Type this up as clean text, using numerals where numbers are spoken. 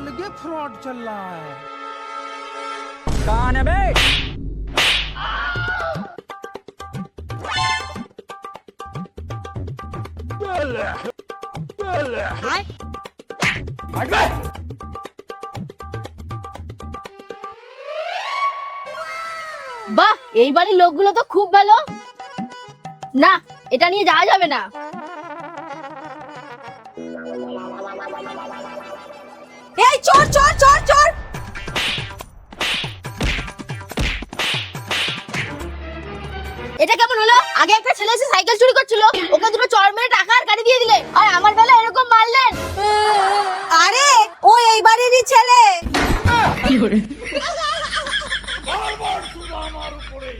अलग फ्रॉड चल रहा है। कौन है बे? हट बे। বাহ, এই বাড়ির লোকগুলো তো খুব ভালো। না, এটা নিয়ে যাওয়া যাবে না। এই চোর চোর চোর চোর! এটা কেমন হলো? আগে একটা ছেলে এসে সাইকেল চুরি করছিল, ওকে দুটো চড় মেরে টাকা আর গাড়ি দিয়ে দিলে, আর আমার বেলা এরকম মারলেন। আরে ও এই বাড়িরই ছেলে। बार-बार सुधा আমার উপরে